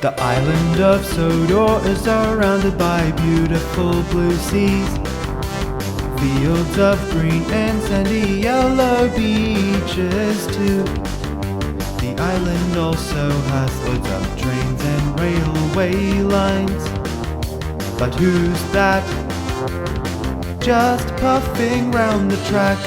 The island of Sodor is surrounded by beautiful blue seas, fields of green and sandy yellow beaches too. The island also has loads of trains and railway lines. But who's that? Just puffing round the track.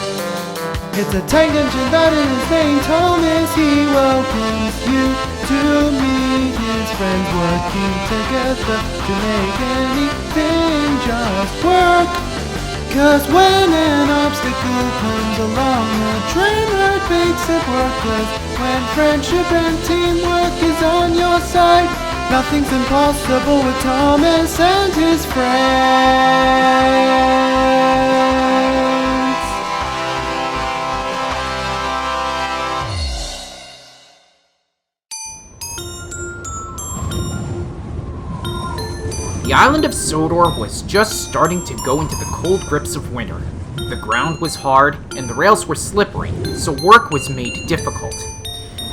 It's a tank engine that is named Thomas. He welcomes you to meet his friends working together to make anything just work. Cause when an obstacle comes along, the train ride makes it worthless. When friendship and teamwork is on your side, nothing's impossible with Thomas and his friends. The island of Sodor was just starting to go into the cold grips of winter. The ground was hard, and the rails were slippery, so work was made difficult.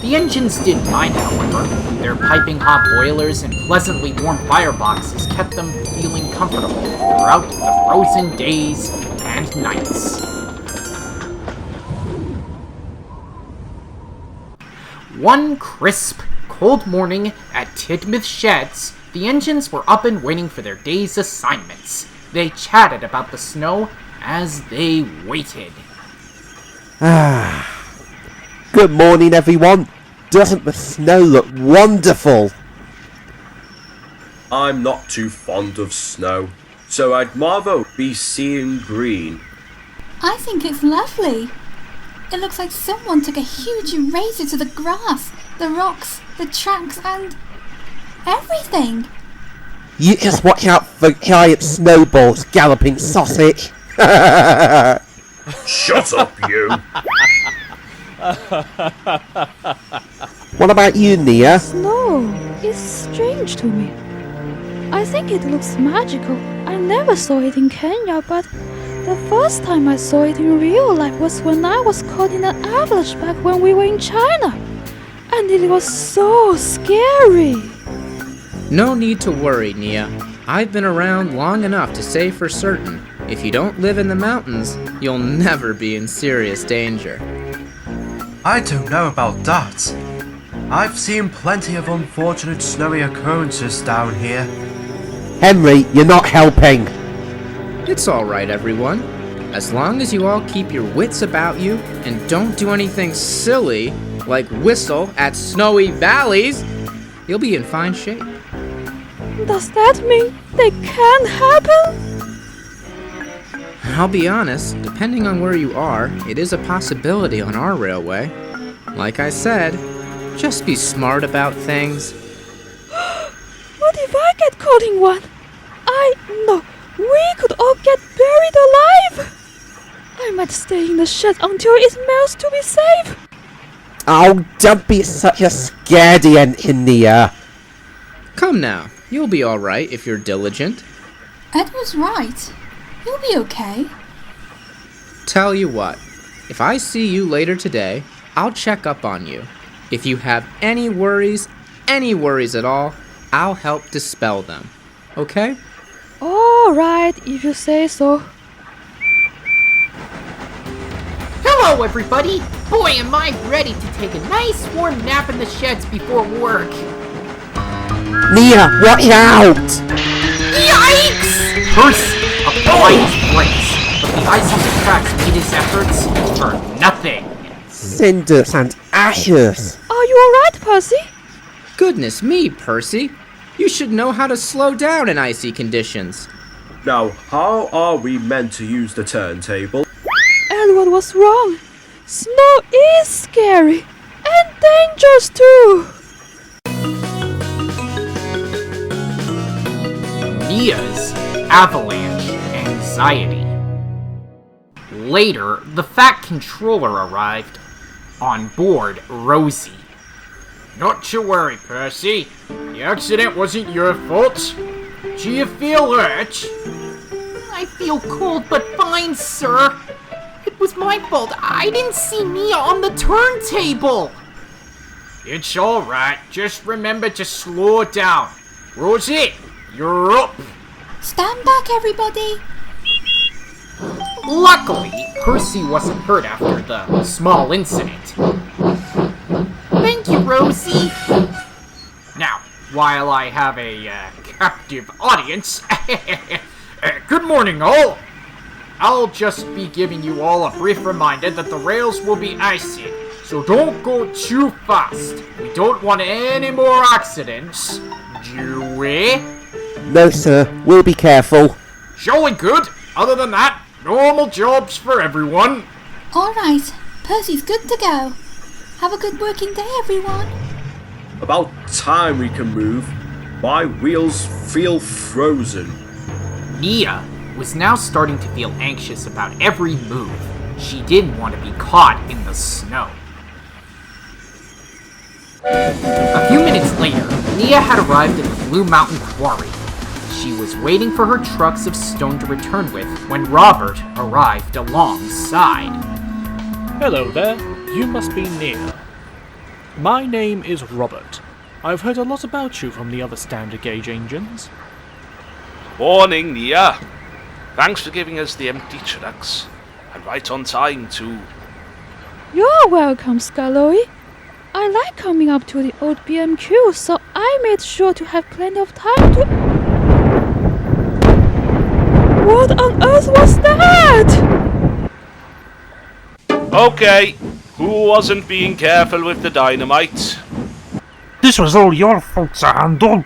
The engines didn't mind, however. Their piping hot boilers and pleasantly warm fireboxes kept them feeling comfortable throughout the frozen days and nights. One crisp, cold morning at Tidmouth Sheds, the engines were up and waiting for their day's assignments. They chatted about the snow as they waited. Good morning, everyone. Doesn't the snow look wonderful? I'm not too fond of snow, so I'd rather be seeing green. I think it's lovely. It looks like someone took a huge eraser to the grass, the rocks, the tracks, and everything. You just watch out for giant snowballs, galloping sausage. Shut up, you! What about you, Nia? Snow is strange to me. I think it looks magical. I never saw it in Kenya, but the first time I saw it in real life was when I was caught in an avalanche back when we were in China. And it was so scary. No need to worry, Nia. I've been around long enough to say for certain, if you don't live in the mountains, you'll never be in serious danger. I don't know about that. I've seen plenty of unfortunate snowy occurrences down here. Henry, you're not helping. It's alright, everyone. As long as you all keep your wits about you and don't do anything silly, like whistle at snowy valleys, you'll be in fine shape. Does that mean they can happen? I'll be honest, depending on where you are, it is a possibility on our railway. Like I said, just be smart about things. What if I get caught in one? No, we could all get buried alive. I might stay in the shed until it melts to be safe. Oh, don't be such a scaredy engine, Nia. Come now, you'll be alright if you're diligent. Ed was right. You'll be okay. Tell you what, if I see you later today, I'll check up on you. If you have any worries at all, I'll help dispel them. Okay? Alright, if you say so. Hello, everybody! Boy, am I ready to take a nice warm nap in the sheds before work. Nia, watch out! Yikes! Percy applied his brakes, but the ice on the tracks made his efforts for nothing. Cinders and ashes. Are you alright, Percy? Goodness me, Percy. You should know how to slow down in icy conditions. Now, how are we meant to use the turntable? Edward was wrong. Snow is scary and dangerous too. NIA'S Avalanche Anxiety. Later, the Fat Controller arrived on board Rosie. Not to worry, Percy. The accident wasn't your fault. Do you feel hurt? I feel cold but fine, sir. It was my fault. I didn't see Nia on the turntable. It's alright. Just remember to slow down. Rosie, you're up. Stand back, everybody. Luckily, Percy wasn't hurt after the small incident. Thank you, Rosie. Now, while I have a captive audience, good morning all. I'll just be giving you all a brief reminder that the rails will be icy, so don't go too fast. We don't want any more accidents, do we? No, sir. We'll be careful. Jolly good. Other than that, normal jobs for everyone. Alright, Percy's good to go. Have a good working day, everyone. About time we can move. My wheels feel frozen. Nia was now starting to feel anxious about every move. She didn't want to be caught in the snow. A few minutes later, Nia had arrived at the Blue Mountain Quarry. She was waiting for her trucks of stone to return with when Robert arrived alongside. Hello there, you must be Nia. My name is Robert. I've heard a lot about you from the other standard gauge engines. Morning, Nia. Thanks for giving us the empty trucks. And right on time, too. You're welcome, Skarloey. I like coming up to the old BMQ, so I made sure to have plenty of time to... What on earth was that? Okay, who wasn't being careful with the dynamite? This was all your fault, Sir Handel.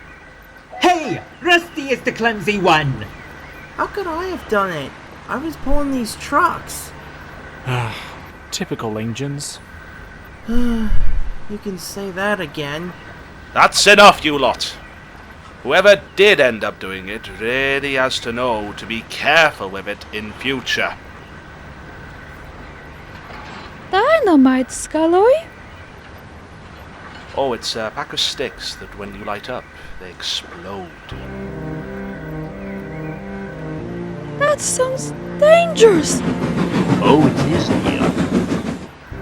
Hey! Rusty is the clumsy one! How could I have done it? I was pulling these trucks. Typical engines. You can say that again. That's enough, you lot. Whoever did end up doing it really has to know to be careful with it in future. Dynamite, Skarloey? Oh, it's a pack of sticks that when you light up, they explode. That sounds dangerous. Oh, it is, Nia.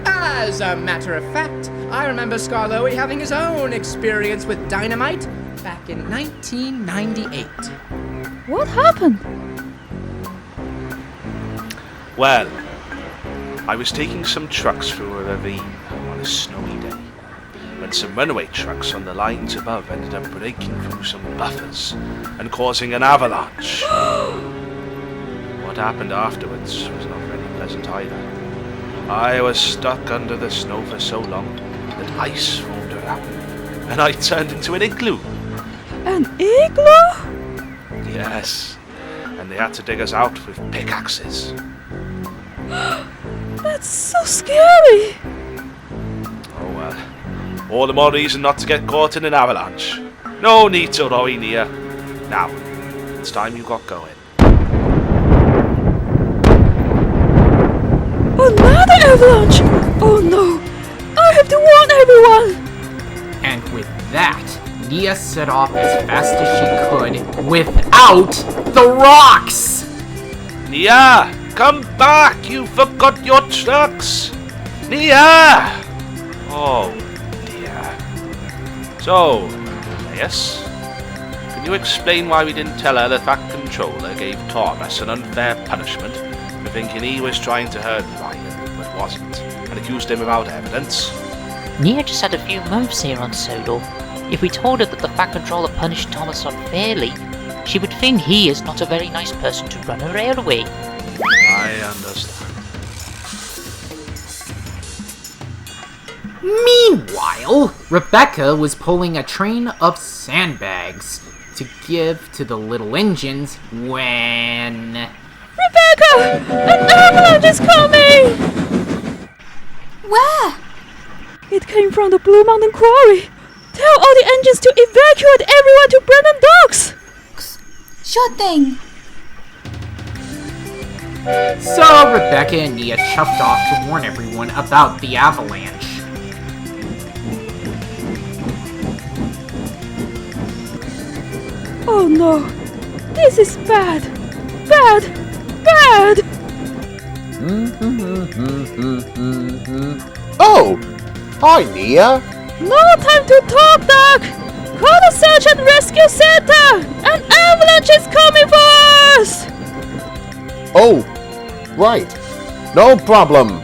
As a matter of fact, I remember Skarloey having his own experience with dynamite back in 1998. What happened? Well, I was taking some trucks through a ravine on a snowy day, when some runaway trucks on the lines above ended up breaking through some buffers and causing an avalanche. What happened afterwards was not very pleasant either. I was stuck under the snow for so long that ice formed around me, and I turned into an igloo. An igloo? Yes, and they had to dig us out with pickaxes. That's so scary! Oh well, all the more reason not to get caught in an avalanche. No need to worry, Nia. Now, it's time you got going. Another avalanche! Oh no! I have to warn everyone! And with that, Nia set off as fast as she could without the rocks! Nia! Come back! You forgot your trucks! Nia! Oh, dear. So, Rheneas, can you explain why we didn't tell her the Fat Controller gave Thomas an unfair punishment for thinking he was trying to hurt Ryan, but wasn't, and accused him without evidence? Nia just had a few moves here on Sodor. If we told her that the Fat Controller punished Thomas unfairly, she would think he is not a very nice person to run a railway. I understand. Meanwhile, Rebecca was pulling a train of sandbags to give to the little engines when... Rebecca! An avalanche is coming! Where? It came from the Blue Mountain Quarry. Tell all the engines to evacuate everyone to Brennan Docks! Sure thing. So Rebecca and Nia chuffed off to warn everyone about the avalanche. Oh no! This is bad! Bad! Bad! Oh! Hi, Nia! No time to talk, Doc! Call the search and rescue center! An avalanche is coming for us! Oh, right. No problem.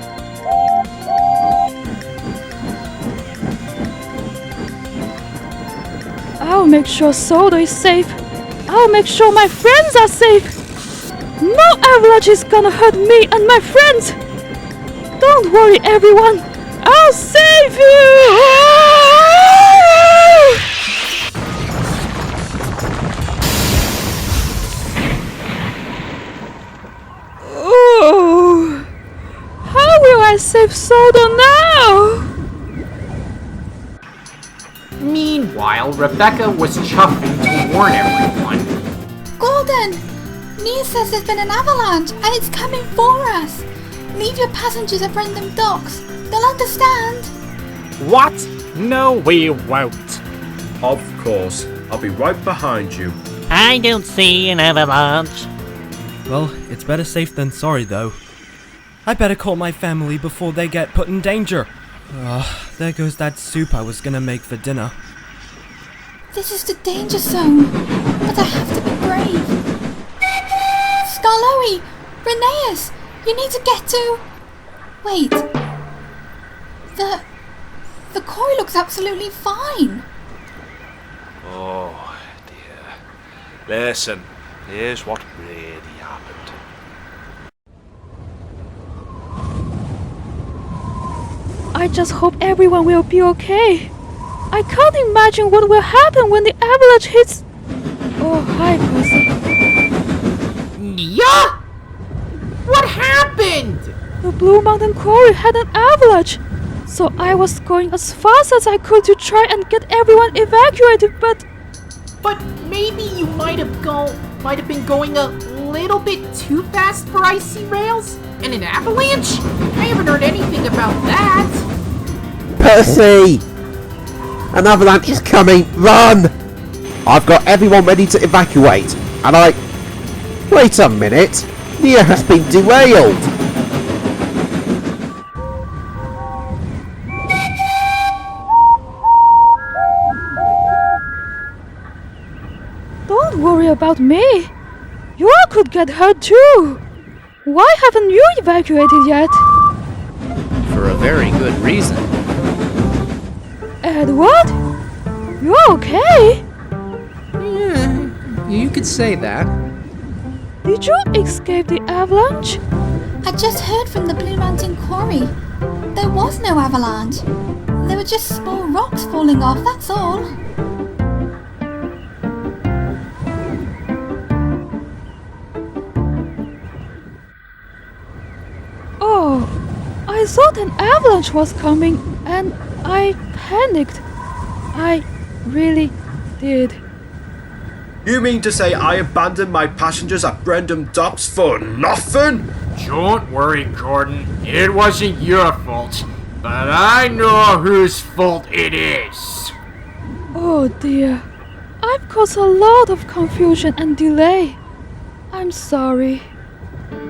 I'll make sure Soda is safe. I'll make sure my friends are safe. No avalanche is gonna hurt me and my friends. Don't worry, everyone. I'll save you! Oh, how will I save Soda now? Meanwhile, Rebecca was chuffing to warn everyone. Gordon! Nia says there's been an avalanche and it's coming for us. Leave your passengers at random docks. They'll understand. What? No, we won't. Of course. I'll be right behind you. I don't see an avalanche. Well, it's better safe than sorry, though. I better call my family before they get put in danger. There goes that soup I was gonna make for dinner. This is the danger zone, but I have to be brave. Skarloey! Rheneas! You need to get to... Wait. The quarry looks absolutely fine. Oh dear. Listen, here's what really happened. I just hope everyone will be okay. I can't imagine what will happen when the avalanche hits... Oh, hi, Percy. Nia? What happened? The Blue Mountain Quarry had an avalanche. So I was going as fast as I could to try and get everyone evacuated, but... But maybe you might have been going a little bit too fast for icy rails? And an avalanche? I haven't heard anything about that. Percy! An avalanche is coming! Run! I've got everyone ready to evacuate, and I... Wait a minute! Nia has been derailed! Don't worry about me. You all could get hurt too. Why haven't you evacuated yet? For a very good reason. Edward? You're okay? Yeah, you could say that. Did you escape the avalanche? I just heard from the Blue Mountain Quarry. There was no avalanche. There were just small rocks falling off, that's all. Oh, I thought an avalanche was coming and I panicked. I really did. You mean to say I abandoned my passengers at Bertrum docks for nothing? Don't worry, Gordon. It wasn't your fault. But I know whose fault it is. Oh dear. I've caused a lot of confusion and delay. I'm sorry.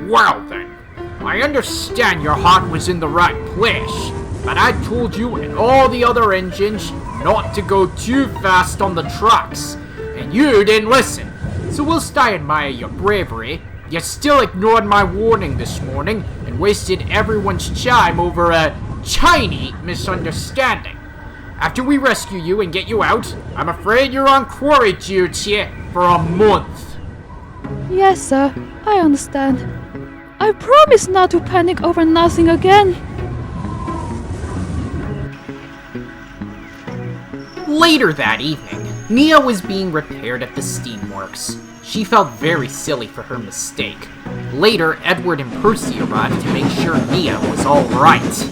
Well then, I understand your heart was in the right place. But I told you and all the other engines not to go too fast on the trucks. And you didn't listen. So whilst I admire your bravery, you still ignored my warning this morning and wasted everyone's time over a tiny misunderstanding. After we rescue you and get you out, I'm afraid you're on quarry duty for a month. Yes, sir. I understand. I promise not to panic over nothing again. Later that evening, Nia was being repaired at the steamworks. She felt very silly for her mistake. Later, Edward and Percy arrived to make sure Nia was alright.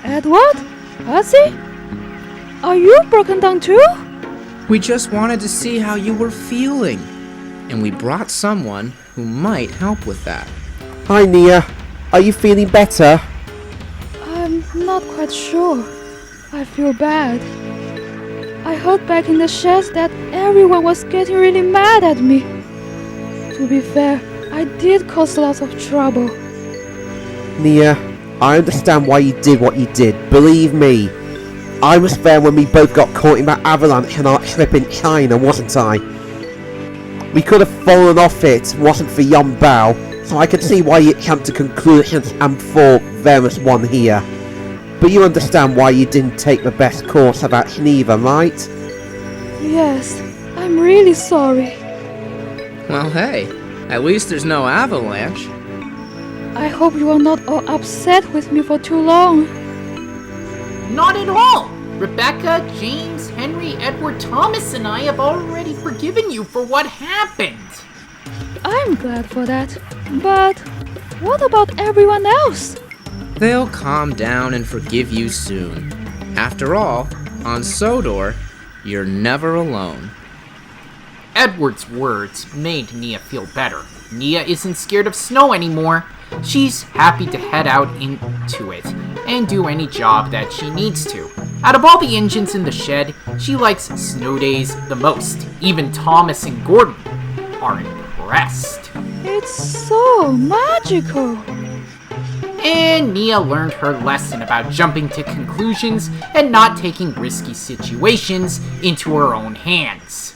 Edward? Percy? Are you broken down too? We just wanted to see how you were feeling. And we brought someone who might help with that. Hi, Nia. Are you feeling better? I'm not quite sure. I feel bad. I heard back in the sheds that everyone was getting really mad at me. To be fair, I did cause lots of trouble. Nia, I understand why you did what you did. Believe me. I was there when we both got caught in that avalanche on our trip in China, wasn't I? We could have fallen off it, wasn't for Yon Bao, so I can see why you jumped to conclusions and thought there was one here. But you understand why you didn't take the best course of action either, right? Yes, I'm really sorry. Well, hey, at least there's no avalanche. I hope you are not all upset with me for too long. Not at all! Rebecca, James, Henry, Edward, Thomas, and I have already forgiven you for what happened. I'm glad for that. But what about everyone else? They'll calm down and forgive you soon. After all, on Sodor, you're never alone. Edward's words made Nia feel better. Nia isn't scared of snow anymore. She's happy to head out into it and do any job that she needs to. Out of all the engines in the shed, she likes snow days the most. Even Thomas and Gordon are impressed. It's so magical. And Nia learned her lesson about jumping to conclusions and not taking risky situations into her own hands.